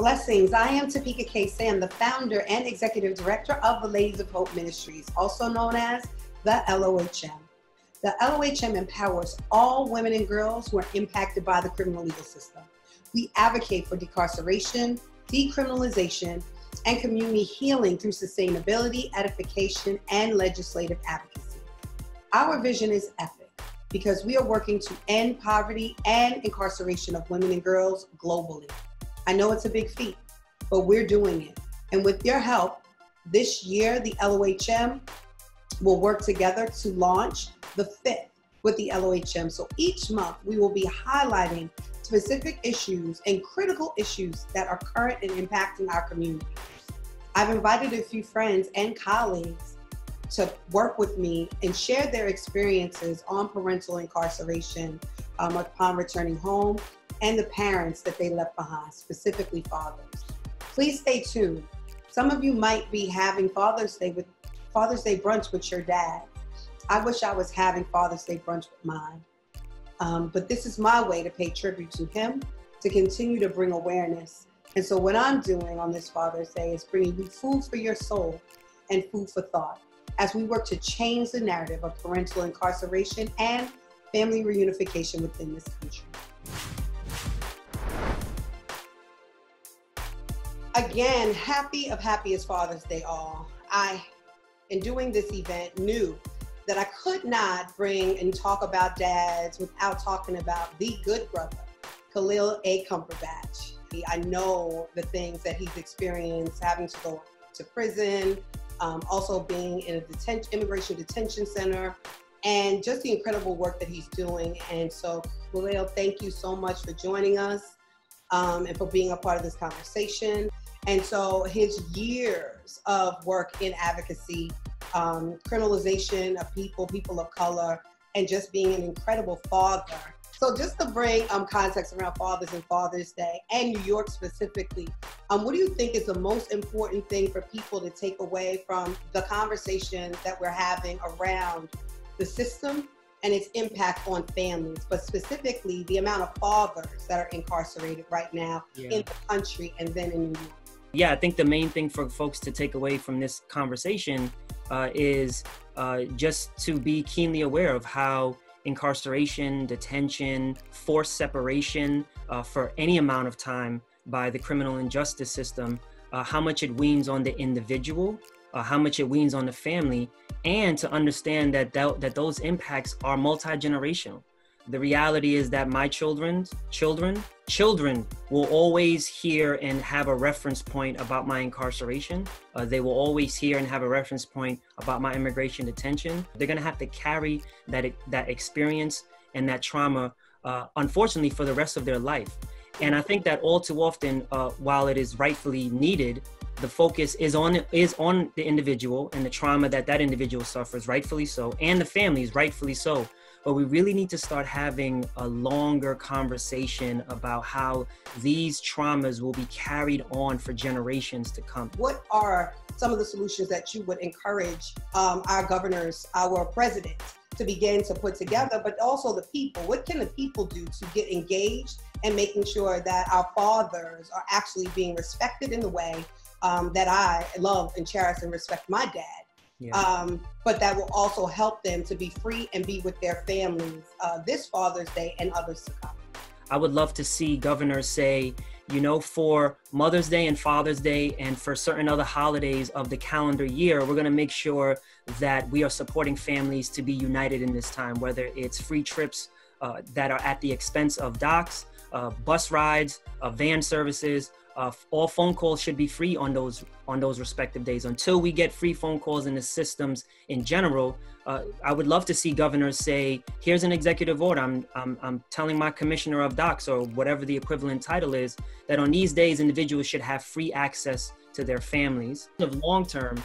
Blessings. I am Topeka K. Sam, the founder and executive director of the Ladies of Hope Ministries, also known as the LOHM. The LOHM empowers all women and girls who are impacted by the criminal legal system. We advocate for decarceration, decriminalization, and community healing through sustainability, edification, and legislative advocacy. Our vision is epic because we are working to end poverty and incarceration of women and girls globally. I know it's a big feat, but we're doing it. And with your help, this year, the LOHM will work together to launch the 5th with the LOHM. So each month we will be highlighting specific issues and critical issues that are current and impacting our community. I've invited a few friends and colleagues to work with me and share their experiences on parental incarceration upon returning home, and the parents that they left behind, specifically fathers. Please stay tuned. Some of you might be having Father's Day brunch with your dad. I wish I was having Father's Day brunch with mine. But this is my way to pay tribute to him, to continue to bring awareness. And so what I'm doing on this Father's Day is bringing you food for your soul and food for thought as we work to change the narrative of parental incarceration and family reunification within this country. Again, happiest Father's Day all. I, in doing this event, knew that I could not bring and talk about dads without talking about the good brother, Khalil Cumberbatch. I know the things that he's experienced, having to go to prison, also being in an immigration detention center, and just the incredible work that he's doing. And so, Khalil, thank you so much for joining us and for being a part of this conversation. And so his years of work in advocacy, criminalization of people of color, and just being an incredible father. So just to bring context around fathers and Father's Day, and New York specifically, what do you think is the most important thing for people to take away from the conversation that we're having around the system and its impact on families, but specifically the amount of fathers that are incarcerated right now in the country and then in New York? Yeah, I think the main thing for folks to take away from this conversation is just to be keenly aware of how incarceration, detention, forced separation for any amount of time by the criminal injustice system, how much it weans on the individual, how much it weans on the family, and to understand that those impacts are multi-generational. The reality is that my children will always hear and have a reference point about my incarceration. They will always hear and have a reference point about my immigration detention. They're gonna have to carry that experience and that trauma, unfortunately, for the rest of their life. And I think that all too often, while it is rightfully needed, the focus is on the individual and the trauma that individual suffers, rightfully so, and the families, rightfully so. But we really need to start having a longer conversation about how these traumas will be carried on for generations to come. What are some of the solutions that you would encourage our governors, our presidents, to begin to put together, but also the people? What can the people do to get engaged and making sure that our fathers are actually being respected in the way that I love and cherish and respect my dad? But that will also help them to be free and be with their families this Father's Day and others to come. I would love to see governors say, you know, for Mother's Day and Father's Day and for certain other holidays of the calendar year, we're going to make sure that we are supporting families to be united in this time, whether it's free trips that are at the expense of docs, bus rides, van services. All phone calls should be free on those respective days. Until we get free phone calls in the systems in general, I would love to see governors say, here's an executive order. I'm telling my commissioner of docs, or whatever the equivalent title is, that on these days, individuals should have free access to their families. Long term,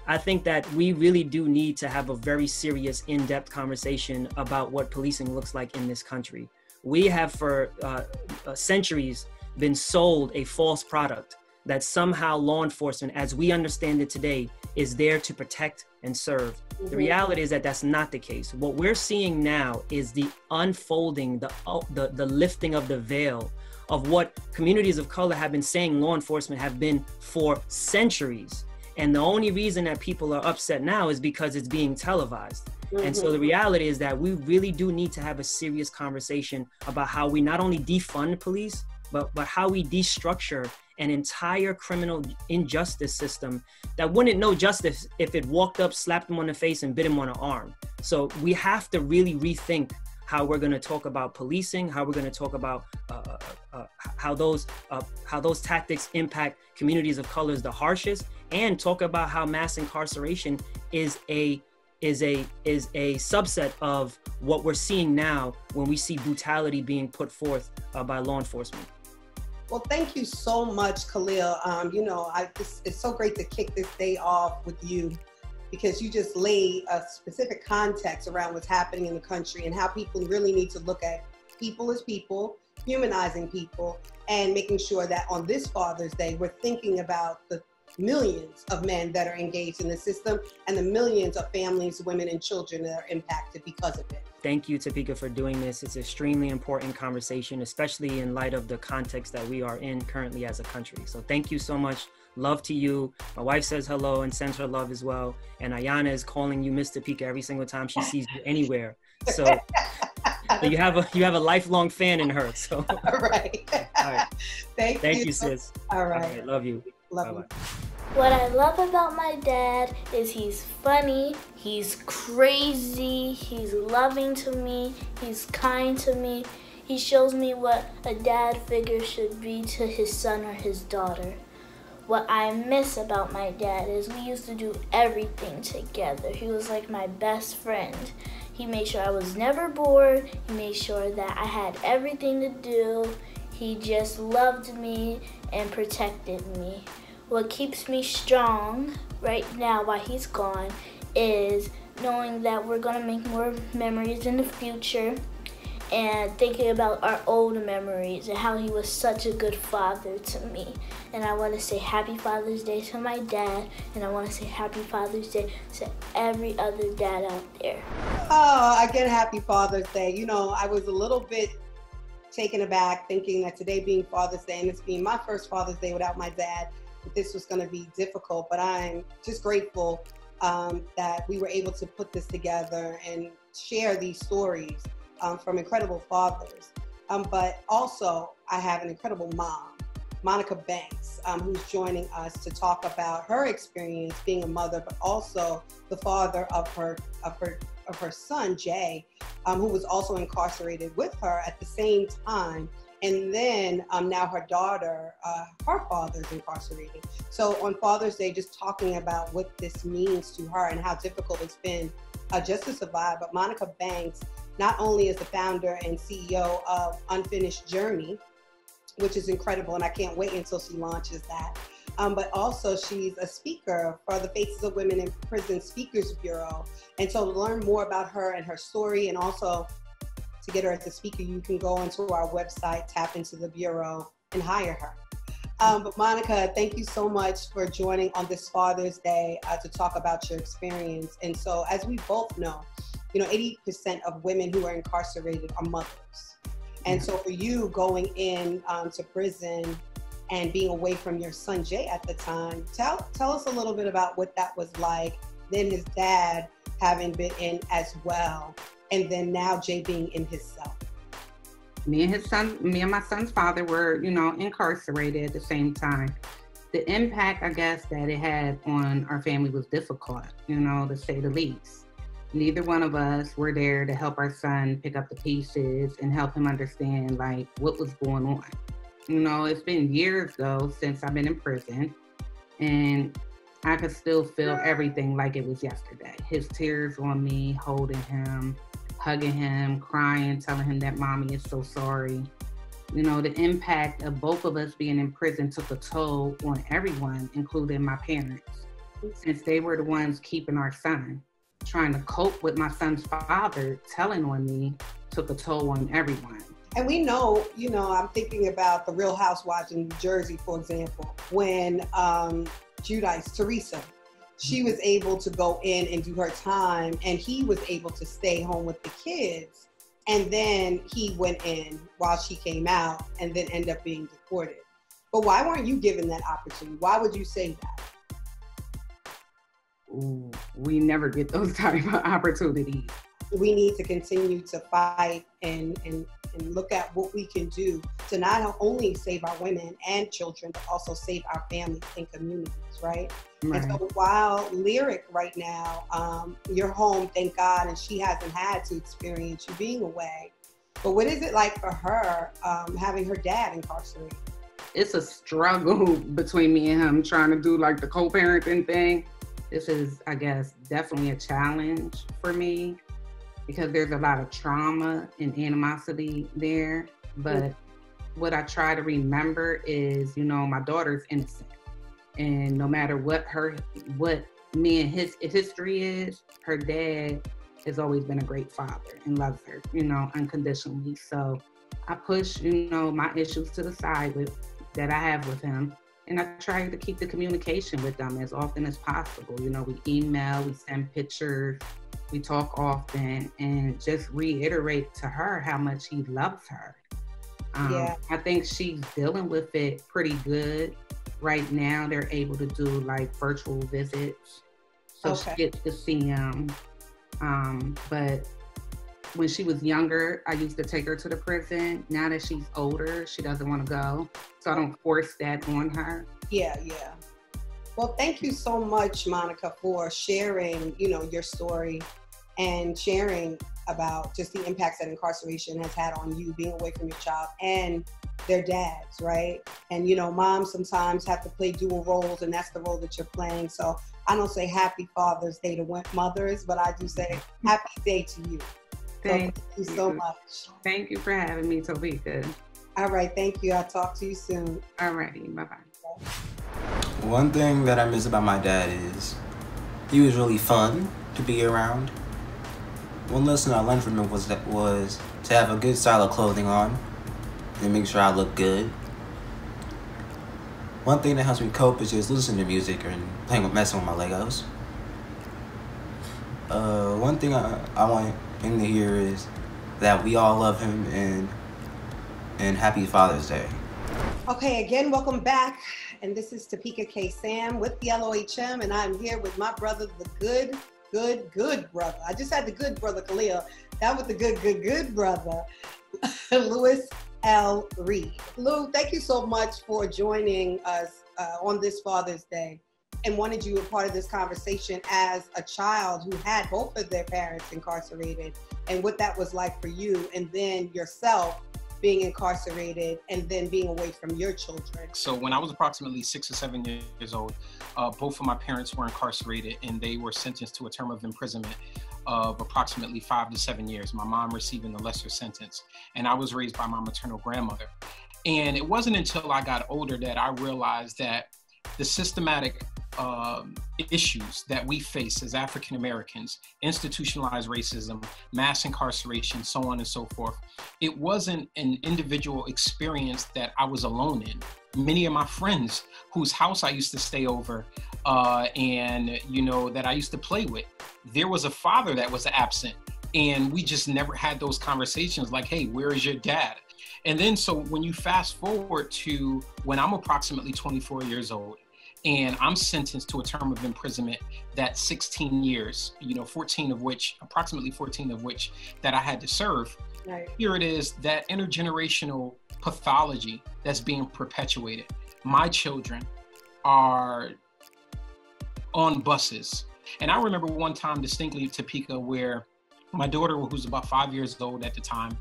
I think that we really do need to have a very serious, in-depth conversation about what policing looks like in this country. We have for centuries been sold a false product that somehow law enforcement, as we understand it today, is there to protect and serve. The reality is that that's not the case. What we're seeing now is the unfolding, the lifting of the veil of what communities of color have been saying law enforcement have been for centuries. And the only reason that people are upset now is because it's being televised. And so the reality is that we really do need to have a serious conversation about how we not only defund police, but how we destructure an entire criminal injustice system that wouldn't know justice if it walked up, slapped him on the face, and bit him on the arm. So we have to really rethink how we're going to talk about policing, how we're going to talk about how those tactics impact communities of colors the harshest, and talk about how mass incarceration is a subset of what we're seeing now when we see brutality being put forth by law enforcement. Well, thank you so much, Khalil. It's so great to kick this day off with you, because you just laid a specific context around what's happening in the country and how people really need to look at people as people, humanizing people, and making sure that on this Father's Day, we're thinking about the millions of men that are engaged in the system and the millions of families, women, and children that are impacted because of it. Thank you, Topeka, for doing this. It's an extremely important conversation, especially in light of the context that we are in currently as a country. So thank you so much. Love to you. My wife says hello and sends her love as well. And Ayana is calling you Miss Topeka every single time she sees you anywhere. So you have a lifelong fan in her. So all right. All right. Thank you, sis. All right. Love you. Love Bye-bye. you. What I love about my dad is he's funny, he's crazy, he's loving to me, he's kind to me. He shows me what a dad figure should be to his son or his daughter. What I miss about my dad is we used to do everything together. He was like my best friend. He made sure I was never bored. He made sure that I had everything to do. He just loved me and protected me. What keeps me strong right now while he's gone is knowing that we're gonna make more memories in the future, and thinking about our old memories and how he was such a good father to me. And I want to say Happy Father's Day to my dad, and I want to say Happy Father's Day to every other dad out there. Oh, again, Happy Father's Day. You know, I was a little bit taken aback thinking that today being Father's Day and this being my first Father's Day without my dad, that this was going to be difficult, but I'm just grateful that we were able to put this together and share these stories from incredible fathers. But also, I have an incredible mom, Monica Banks, who's joining us to talk about her experience being a mother, but also the father of her son, Jay, who was also incarcerated with her at the same time. And then now her daughter, her father's incarcerated. So on Father's Day, just talking about what this means to her and how difficult it's been just to survive. But Monica Banks not only is the founder and CEO of Unfinished Journey, which is incredible, and I can't wait until she launches that, but also she's a speaker for the Faces of Women in Prison Speakers Bureau. And so to learn more about her and her story, and also to get her as a speaker, you can go onto our website, tap into the Bureau, and hire her. But Monica, thank you so much for joining on this Father's Day to talk about your experience. And so as we both know, 80% of women who are incarcerated are mothers. And so for you going in to prison and being away from your son, Jay, at the time, tell us a little bit about what that was like, then his dad having been in as well, and then now Jay being in his cell. Me and my son's father were, incarcerated at the same time. The impact, I guess, that it had on our family was difficult, to say the least. Neither one of us were there to help our son pick up the pieces and help him understand, what was going on. It's been years, though, since I've been in prison, and I could still feel everything like it was yesterday. His tears on me, holding him, hugging him, crying, telling him that mommy is so sorry. The impact of both of us being in prison took a toll on everyone, including my parents, since they were the ones keeping our son. Trying to cope with my son's father telling on me took a toll on everyone. And we know, I'm thinking about the Real Housewives in New Jersey, for example, when Teresa, she was able to go in and do her time, and he was able to stay home with the kids. And then he went in while she came out and then ended up being deported. But why weren't you given that opportunity? Why would you say that? Ooh, we never get those type of opportunities. We need to continue to fight and look at what we can do to not only save our women and children, but also save our families and communities, right? And so while Lyric right now, you're home, thank God, and she hasn't had to experience you being away. But what is it like for her having her dad incarcerated? It's a struggle between me and him trying to do like the co-parenting thing. This is, I guess, definitely a challenge for me because there's a lot of trauma and animosity there. But what I try to remember is, you know, my daughter's innocent. And no matter what me and his history is, her dad has always been a great father and loves her, you know, unconditionally. So I push, you know, my issues to the side that I have with him. And I try to keep the communication with them as often as possible. You know, we email, we send pictures, we talk often, and just reiterate to her how much he loves her. I think she's dealing with it pretty good. Right now, they're able to do like virtual visits. So she gets to see him. But when she was younger, I used to take her to the prison. Now that she's older, she doesn't want to go. So I don't force that on her. Yeah. Well, thank you so much, Monica, for sharing, you know, your story and sharing about just the impacts that incarceration has had on you being away from your child and their dads, right? And, you know, moms sometimes have to play dual roles, and that's the role that you're playing. So I don't say happy Father's Day to mothers, but I do say happy day to you. Thank you so much. Thank you for having me, Topeka. All right, thank you. I'll talk to you soon. All righty, bye-bye. One thing that I miss about my dad is he was really fun to be around. One lesson I learned from him was to have a good style of clothing on and make sure I look good. One thing that helps me cope is just listening to music and messing with my Legos. One thing I want him to hear is that we all love him and happy Father's Day. Okay, again, welcome back. And this is Topeka K. Sam with the LOHM, and I'm here with my brother, the good brother. I just had the good brother, Khalil. That was the good brother, Louis L. Reed. Lou, thank you so much for joining us on this Father's Day, and wanted you a part of this conversation as a child who had both of their parents incarcerated and what that was like for you, and then yourself being incarcerated and then being away from your children. So when I was approximately 6 or 7 years old, both of my parents were incarcerated, and they were sentenced to a term of imprisonment of approximately 5 to 7 years, my mom receiving the lesser sentence. And I was raised by my maternal grandmother. And it wasn't until I got older that I realized that the systematic issues that we face as African Americans, institutionalized racism, mass incarceration, so on and so forth, it wasn't an individual experience that I was alone in. Many of my friends whose house I used to stay over and, you know, that I used to play with, there was a father that was absent, and we just never had those conversations like, hey, where is your dad? And then so when you fast forward to when I'm approximately 24 years old, and I'm sentenced to a term of imprisonment that's 16 years, you know, approximately 14 of which that I had to serve. Right. Here it is, that intergenerational pathology that's being perpetuated. My children are on buses. And I remember one time distinctly, Topeka, where my daughter, who's about 5 years old at the time,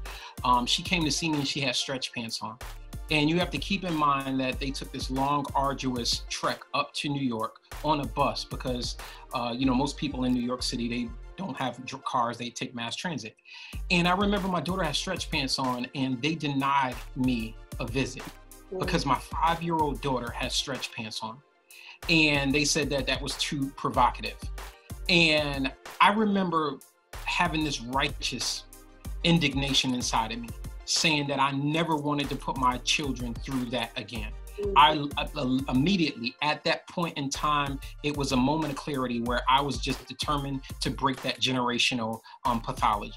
she came to see me and she had stretch pants on. And you have to keep in mind that they took this long, arduous trek up to New York on a bus because, you know, most people in New York City, they don't have cars, they take mass transit. And I remember my daughter had stretch pants on, and they denied me a visit because my 5-year-old daughter had stretch pants on. And they said that that was too provocative. And I remember having this righteous indignation inside of me, saying that I never wanted to put my children through that again. I immediately, at that point in time, it was a moment of clarity where I was just determined to break that generational pathology.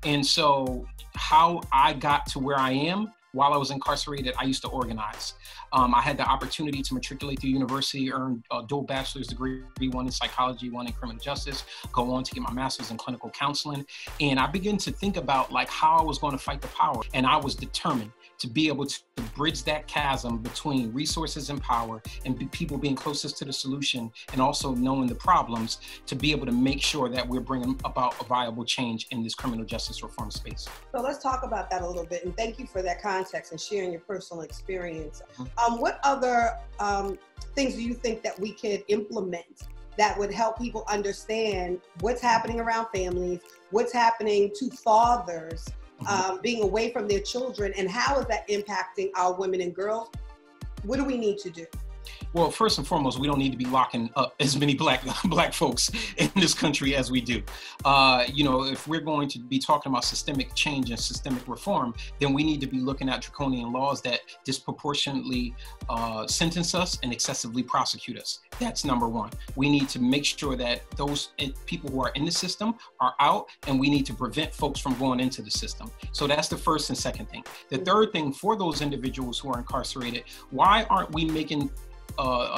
And so how I got to where I am, while I was incarcerated, I used to organize. I had the opportunity to matriculate through university, earn a dual bachelor's degree, one in psychology, one in criminal justice, go on to get my master's in clinical counseling. And I began to think about like how I was going to fight the power. And I was determined to be able to bridge that chasm between resources and power and people being closest to the solution and also knowing the problems to be able to make sure that we're bringing about a viable change in this criminal justice reform space. So let's talk about that a little bit. And thank you for that context and sharing your personal experience. What other things do you think that we could implement that would help people understand what's happening around families, what's happening to fathers, being away from their children, and how is that impacting our women and girls? What do we need to do? Well, first and foremost, we don't need to be locking up as many black folks in this country as we do. You know, if we're going to be talking about systemic change and systemic reform, then we need to be looking at draconian laws that disproportionately sentence us and excessively prosecute us. That's number one. We need to make sure that those people who are in the system are out, and we need to prevent folks from going into the system. So that's the first and second thing. The third thing, for those individuals who are incarcerated, why aren't we making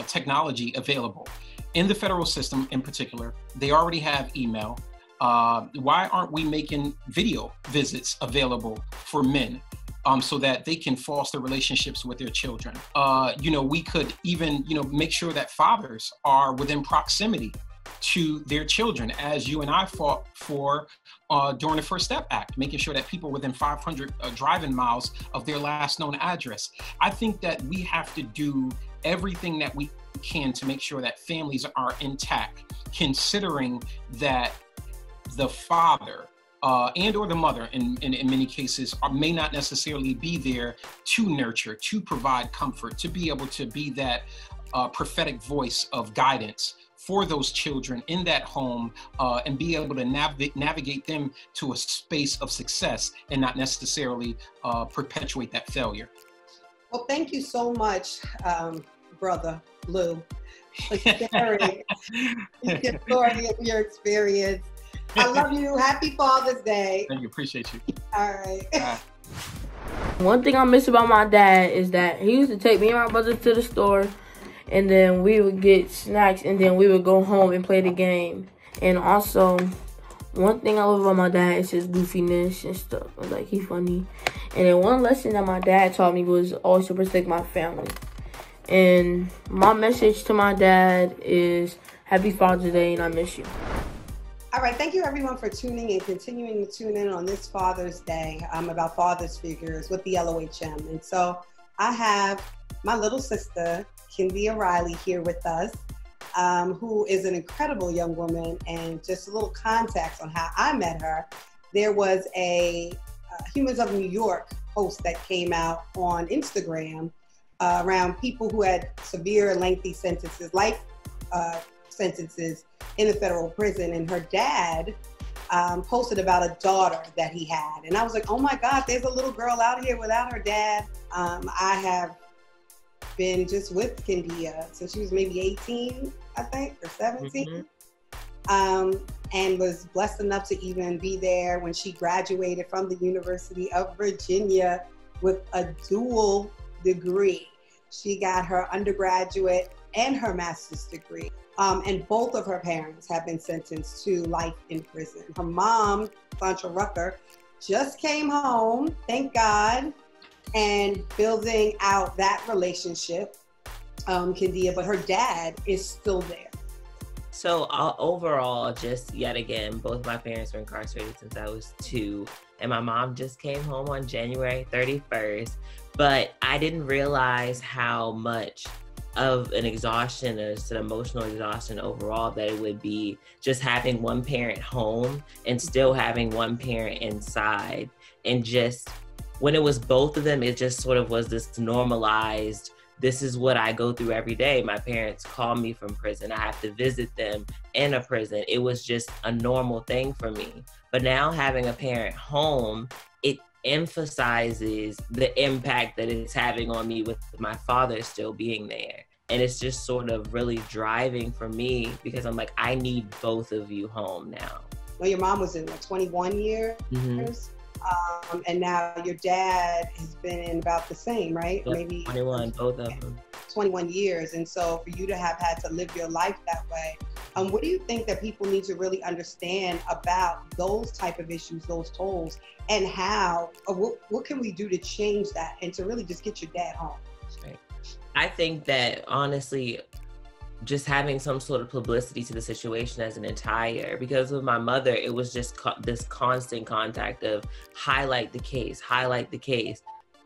technology available? In the federal system in particular, they already have email. Why aren't we making video visits available for men so that they can foster relationships with their children? You know, we could even, you know, make sure that fathers are within proximity to their children, as you and I fought for during the First Step Act, making sure that people within 500 driving miles of their last known address. I think that we have to do everything that we can to make sure that families are intact, considering that the father and or the mother in many cases may not necessarily be there to nurture, to provide comfort, to be able to be that prophetic voice of guidance for those children in that home, and be able to navigate them to a space of success and not necessarily perpetuate that failure. Well, thank you so much, Brother Lou, for sharing your experience. I love you. Happy Father's Day. Thank you. Appreciate you. All right. One thing I miss about my dad is that he used to take me and my brother to the store, and then we would get snacks, and then we would go home and play the game. And also, one thing I love about my dad is his goofiness and stuff. Like, he's funny. And then one lesson that my dad taught me was always to protect my family. And my message to my dad is Happy Father's Day, and I miss you. All right, thank you everyone for tuning and continuing to tune in on this Father's Day about fathers figures with the LOHM. And so I have my little sister, Kyndia Riley, here with us, who is an incredible young woman. And just a little context on how I met her. There was a Humans of New York post that came out on Instagram around people who had severe and lengthy sentences, life sentences in the federal prison. And her dad posted about a daughter that he had. And I was like, oh my God, there's a little girl out here without her dad. I have been just with Kyndia since she was maybe 18, I think, or 17. And was blessed enough to even be there when she graduated from the University of Virginia with a dual degree. She got her undergraduate and her master's degree. And both of her parents have been sentenced to life in prison. Her mom, Sandra Rucker, just came home, thank God, and building out that relationship, Kyndia, but her dad is still there. So overall, just yet again, both my parents were incarcerated since I was 2, and my mom just came home on January 31st, but I didn't realize how much of an exhaustion, an emotional exhaustion overall, that it would be just having one parent home and still having one parent inside. And just when it was both of them, it just sort of was this normalized, this is what I go through every day. My parents call me from prison. I have to visit them in a prison. It was just a normal thing for me. But now having a parent home, emphasizes the impact that it's having on me with my father still being there. And it's just sort of really driving for me because I'm like, I need both of you home now. Well, your mom was in 21 years, and now your dad has been in about the same, right? Yep, Maybe 21, both of them. 21 years. And so for you to have had to live your life that way, what do you think that people need to really understand about those type of issues, those tolls, and how, what can we do to change that and to really just get your dad home? Right. I think that honestly, just having some sort of publicity to the situation as an entire, because with my mother, it was just this constant contact of highlight the case.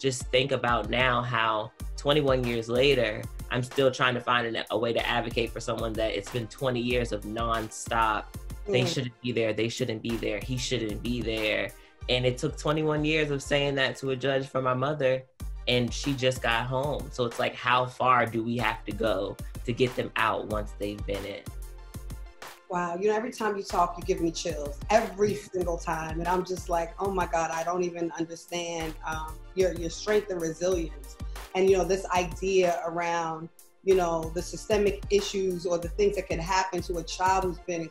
Just think about now how 21 years later, I'm still trying to find a way to advocate for someone that it's been 20 years of nonstop. They shouldn't be there. They shouldn't be there. He shouldn't be there. And it took 21 years of saying that to a judge for my mother, and she just got home. So it's like, how far do we have to go to get them out once they've been in? Wow, you know, every time you talk, you give me chills every single time. And I'm just like, oh my God, I don't even understand your strength and resilience. And, you know, this idea around, you know, the systemic issues or the things that can happen to a child who's been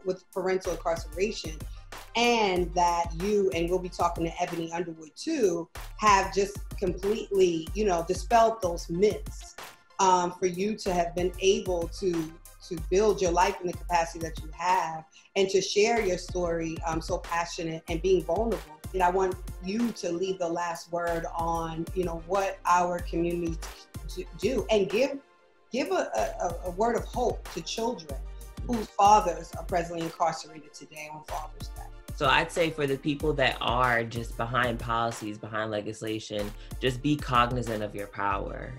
with parental incarceration, and that you, and we'll be talking to Ebony Underwood too, have just completely, you know, dispelled those myths for you to have been able to build your life in the capacity that you have and to share your story so passionate and being vulnerable. And I want you to leave the last word on, you know, what our community do, and give a word of hope to children whose fathers are presently incarcerated today on Father's Day. So I'd say for the people that are just behind policies, behind legislation, just be cognizant of your power.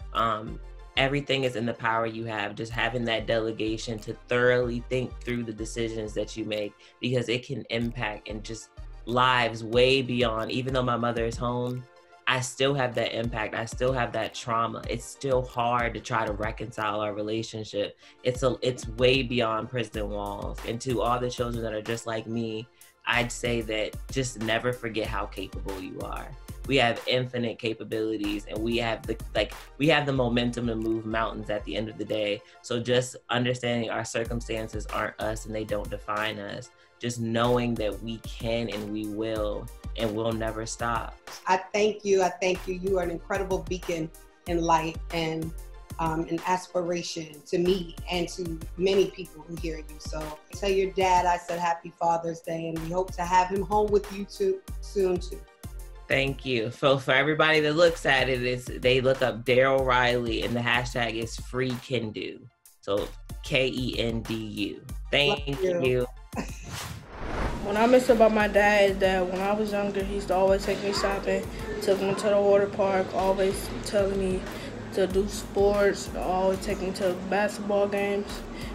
Everything is in the power you have. Just having that delegation to thoroughly think through the decisions that you make, because it can impact and just lives way beyond. Even though my mother is home, I still have that impact. I still have that trauma. It's still hard to try to reconcile our relationship. It's way beyond prison walls. And to all the children that are just like me, I'd say that just never forget how capable you are. We have infinite capabilities, and we have the momentum to move mountains at the end of the day. So just understanding our circumstances aren't us and they don't define us. Just knowing that we can and we will, and we'll never stop. I thank you. You are an incredible beacon in light and an aspiration to me and to many people who hear you. So tell your dad I said Happy Father's Day, and we hope to have him home with you soon too. Thank you. So for everybody that looks at it, they look up Daryl Riley, and the hashtag is Free Kendu. So KENDU. Thank you. What I miss about my dad is that when I was younger, he used to always take me shopping, took me to the water park, always telling me to do sports, always take me to basketball games.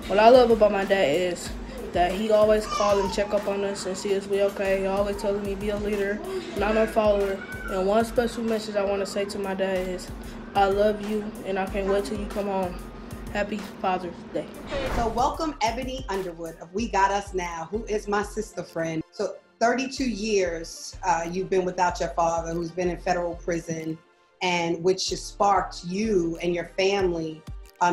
What I love about my dad is that he always call and check up on us and see us we okay. He always telling me be a leader, not a follower. And one special message I want to say to my dad is, I love you and I can't wait till you come home. Happy Father's Day. So welcome Ebony Underwood of We Got Us Now, who is my sister friend. So 32 years you've been without your father, who's been in federal prison, and which has sparked you and your family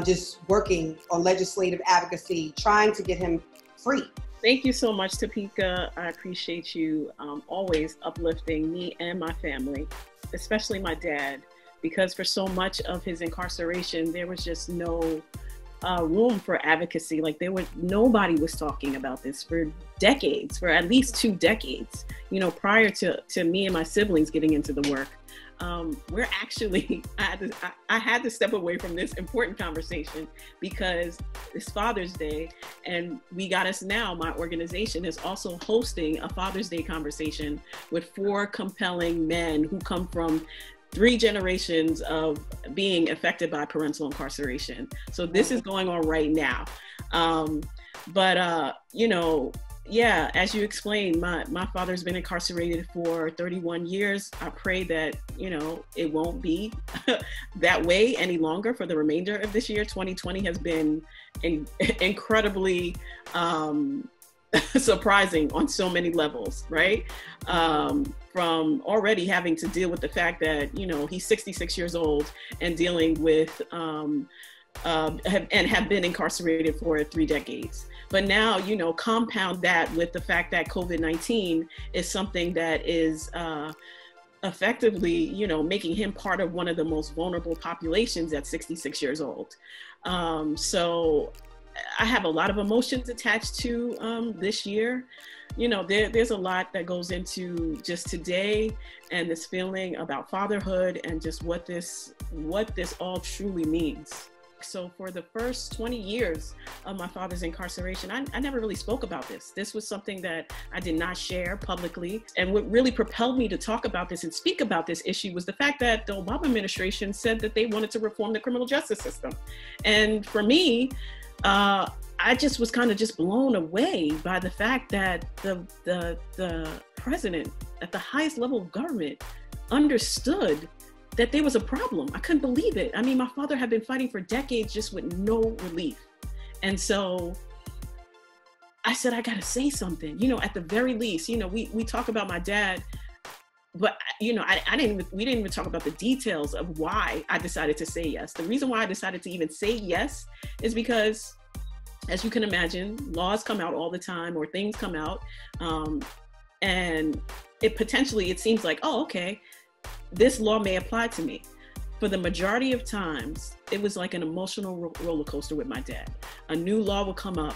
just working on legislative advocacy, trying to get him free. Thank you so much, Topeka. I appreciate you always uplifting me and my family, especially my dad, because for so much of his incarceration, there was just no room for advocacy. Like nobody was talking about this for decades, for at least 2 decades, you know, prior to me and my siblings getting into the work. We're actually, I had to step away from this important conversation because it's Father's Day, and We Got Us Now, my organization, is also hosting a Father's Day conversation with 4 compelling men who come from 3 generations of being affected by parental incarceration. So this is going on right now. You know, yeah, as you explained, my father's been incarcerated for 31 years. I pray that, you know, it won't be that way any longer for the remainder of this year. 2020 has been incredibly surprising on so many levels, right? From already having to deal with the fact that, you know, he's 66 years old and dealing with, have been incarcerated for 3 decades. But now, you know, compound that with the fact that COVID-19 is something that is effectively, you know, making him part of one of the most vulnerable populations at 66 years old. So I have a lot of emotions attached to this year. You know, there's a lot that goes into just today and this feeling about fatherhood and just what this all truly means. So for the first 20 years of my father's incarceration, I never really spoke about this. This was something that I did not share publicly. And what really propelled me to talk about this and speak about this issue was the fact that the Obama administration said that they wanted to reform the criminal justice system. And for me, I just was kind of just blown away by the fact that the president at the highest level of government understood that there was a problem. I couldn't believe it. I mean, my father had been fighting for decades just with no relief. And so I said, I gotta say something, you know, at the very least. You know, we talk about my dad, but you know, we didn't even talk about the details of why I decided to say yes. The reason why I decided to even say yes is because, as you can imagine, laws come out all the time, or things come out, and it seems like, oh, okay, this law may apply to me. For the majority of times, it was like an emotional roller coaster with my dad. A new law would come up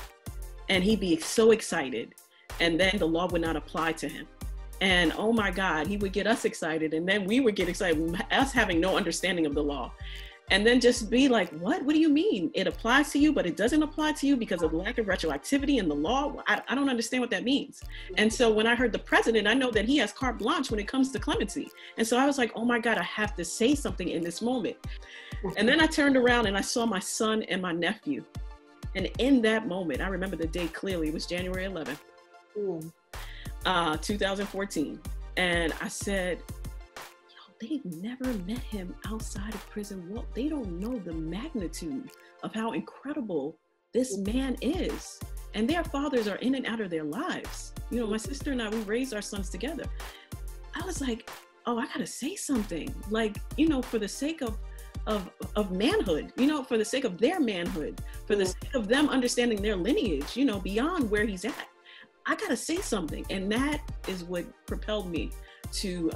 and he'd be so excited, and then the law would not apply to him. And oh my God, he would get us excited, and then we would get excited, us having no understanding of the law. And then just be like, what do you mean? It applies to you, but it doesn't apply to you because of lack of retroactivity in the law? I don't understand what that means. And so when I heard the president, I know that he has carte blanche when it comes to clemency. And so I was like, oh my God, I have to say something in this moment. And then I turned around and I saw my son and my nephew. And in that moment, I remember the day clearly, it was January 11th, 2014. And I said, they've never met him outside of prison. Well, they don't know the magnitude of how incredible this man is. And their fathers are in and out of their lives. You know, my sister and I, we raised our sons together. I was like, oh, I gotta say something. Like, you know, for the sake of manhood, you know, for the sake of their manhood, for the sake of them understanding their lineage, you know, beyond where he's at. I gotta say something. And that is what propelled me to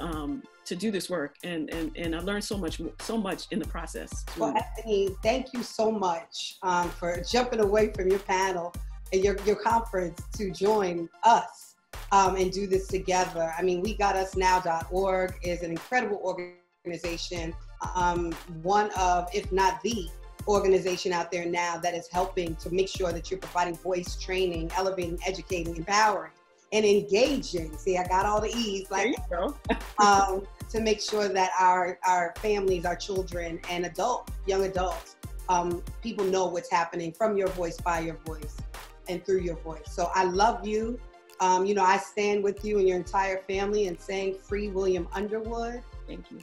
do this work, and I learned so much in the process. Well, Ebony, thank you so much for jumping away from your panel and your conference to join us and do this together. I mean, WeGotUsNow.org is an incredible organization, one of, if not the organization out there now that is helping to make sure that you're providing voice training, elevating, educating, empowering, and engaging. See, I got all the E's, like, to make sure that our families, our children, and young adults, people know what's happening from your voice, by your voice, and through your voice. So I love you. You know, I stand with you and your entire family in saying free William Underwood. Thank you.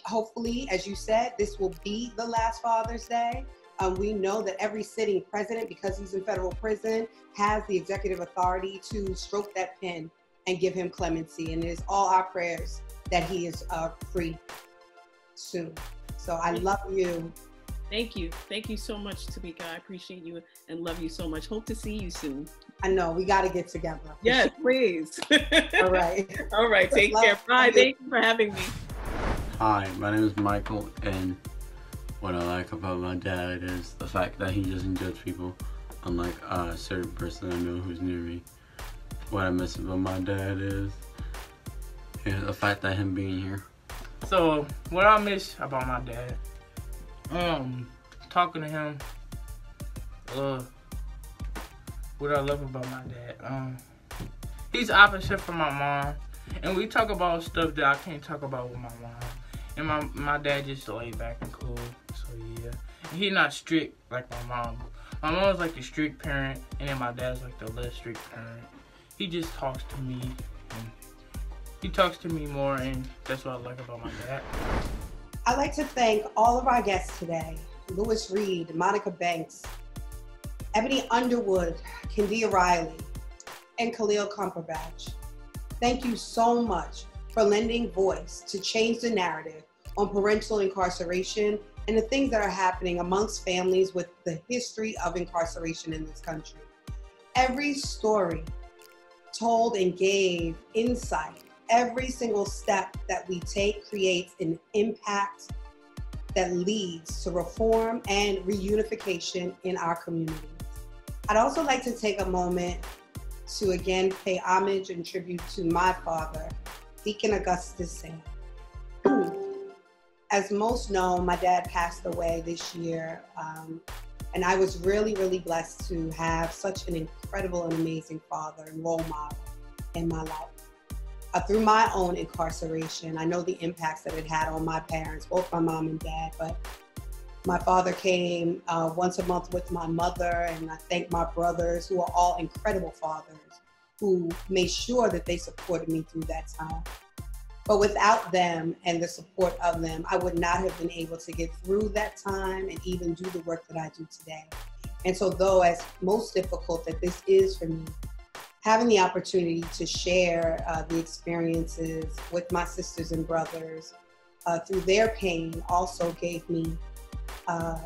Hopefully, as you said, this will be the last Father's Day. We know that every sitting president, because he's in federal prison, has the executive authority to stroke that pen and give him clemency. And it is all our prayers that he is free soon. So I love you. Thank you. Thank you so much, Tamika. I appreciate you and love you so much. Hope to see you soon. I know. We got to get together. Yes, please. All right. All right. Take care. Bye. Thank you for having me. Hi, my name is Michael, and what I like about my dad is the fact that he doesn't judge people, unlike a certain person I know who's near me. What I miss about my dad is the fact that him being here. So, what I miss about my dad, talking to him, what I love about my dad, he's opposite from my mom, and we talk about stuff that I can't talk about with my mom. And my dad just laid back and cool, so yeah. And he not strict like my mom. My mom's like the strict parent, and then my dad's like the less strict parent. He just talks to me, and he talks to me more, and that's what I like about my dad. I'd like to thank all of our guests today: Lewis Reed, Monica Banks, Ebony Underwood, Kyndia Riley, and Khalil Cumberbatch. Thank you so much for lending voice to change the narrative on parental incarceration and the things that are happening amongst families with the history of incarceration in this country. Every story told and gave insight. Every single step that we take creates an impact that leads to reform and reunification in our communities. I'd also like to take a moment to again pay homage and tribute to my father, Deacon Augustus Sam. As most know, my dad passed away this year, and I was really, really blessed to have such an incredible and amazing father and role model in my life. Through my own incarceration, I know the impacts that it had on my parents, both my mom and dad, but my father came once a month with my mother, and I thank my brothers, who are all incredible fathers, who made sure that they supported me through that time. But without them and the support of them, I would not have been able to get through that time and even do the work that I do today. And so though as most difficult that this is for me, having the opportunity to share the experiences with my sisters and brothers through their pain also gave me, I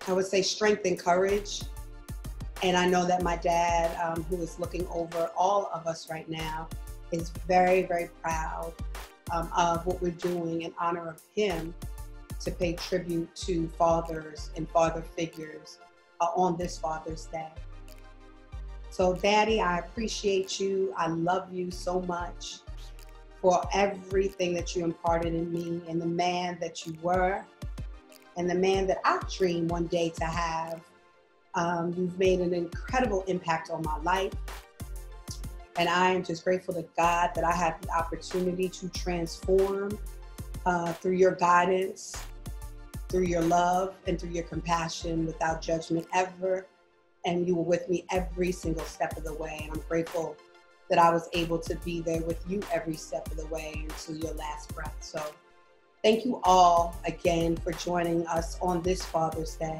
would say, strength and courage. And I know that my dad, who is looking over all of us right now, is very, very proud of what we're doing in honor of him to pay tribute to fathers and father figures on this Father's Day. So Daddy, I appreciate you. I love you so much for everything that you imparted in me and the man that you were and the man that I dream one day to have. You've made an incredible impact on my life. And I am just grateful to God that I had the opportunity to transform through your guidance, through your love, and through your compassion without judgment ever. And you were with me every single step of the way. And I'm grateful that I was able to be there with you every step of the way until your last breath. So thank you all again for joining us on this Father's Day.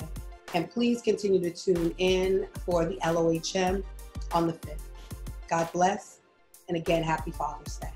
And please continue to tune in for the LOHM on the 5th. God bless. And again, happy Father's Day.